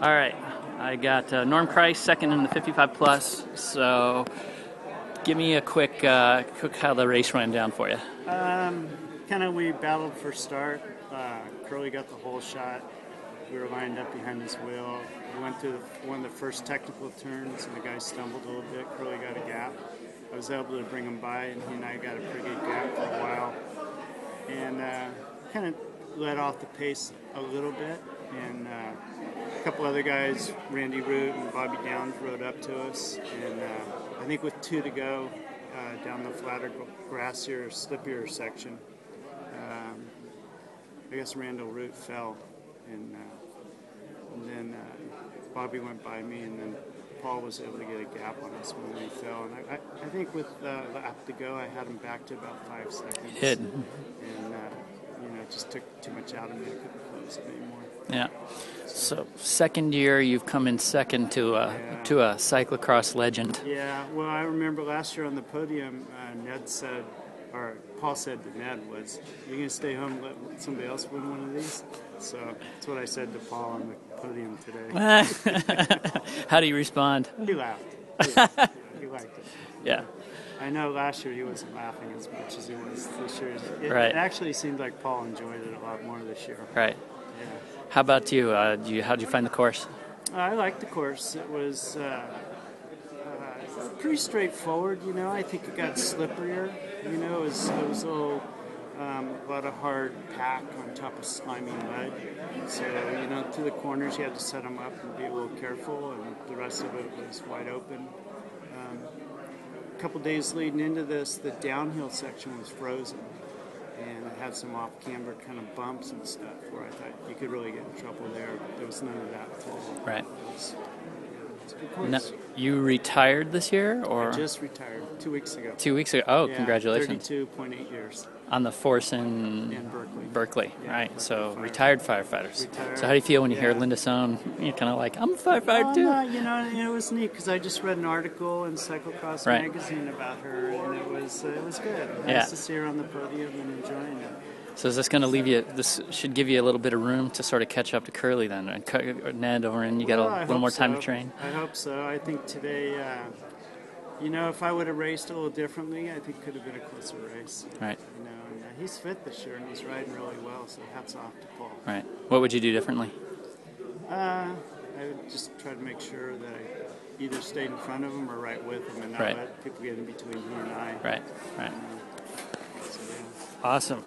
All right, I got Norm Kreiss second in the 55 plus. So, give me a quick how the race went down for you. We battled for start. Curly got the whole shot. We were lined up behind his wheel. We went through one of the first technical turns, and the guy stumbled a little bit. Curly got a gap. I was able to bring him by, and he and I got a pretty good gap for a while. And kind of let off the pace a little bit. And a couple other guys, Randy Root and Bobby Downs, rode up to us. And I think with 2 to go down the flatter, grassier, slippier section, I guess Randall Root fell. And then Bobby went by me, and then Paul was able to get a gap on us when he fell. And I think with the lap to go, I had him back to about 5 seconds. Hit. And it just took too much out of me. I couldn't close it anymore. Yeah. So second year, you've come in second to a cyclocross legend. Yeah. Well, I remember last year on the podium, Ned said, or Paul said to Ned, was, "You're going to stay home and let somebody else win one of these?" So that's what I said to Paul on the podium today. How do you respond? He laughed. He liked it. Yeah. I know last year he wasn't laughing as much as he was this year. Right. It actually seemed like Paul enjoyed it a lot more this year. Right. Yeah. How about you? How did you find the course? I liked the course. It was pretty straightforward. I think it got slipperier. It was a little, a lot of hard pack on top of slimy mud. So, through the corners you had to set them up and be a little careful, and the rest of it was wide open. A couple days leading into this, the downhill section was frozen, and it had some off-camber kind of bumps and stuff where I thought you could really get in trouble there. There was none of that today. Right. It's a good course. Now, you retired this year, or? I just retired 2 weeks ago. 2 weeks ago. Oh, yeah, congratulations. 32.8 years. On the force in Berkeley. Yeah, right? Berkeley so Fire. Retired firefighters. Retired, So how do you feel when you hear yeah. Linda Sohn? You're kind of like, I'm a firefighter too. It was neat because I just read an article in Cyclocross Right. magazine about her, and it was good. Yeah. Nice to see her on the podium and enjoying it. So is this going to leave you? This should give you a little bit of room to sort of catch up to Curly then, and Ned over, and you got a little more time to train. I hope so. I think today, if I would have raced a little differently, I think it could have been a closer race. Right. And he's fit this year and he's riding really well. So hats off to Paul. Right. What would you do differently? I would just try to make sure that I either stayed in front of him or right with him, and not Right. let people get in between he and I. Right. Right. So, yeah. Awesome.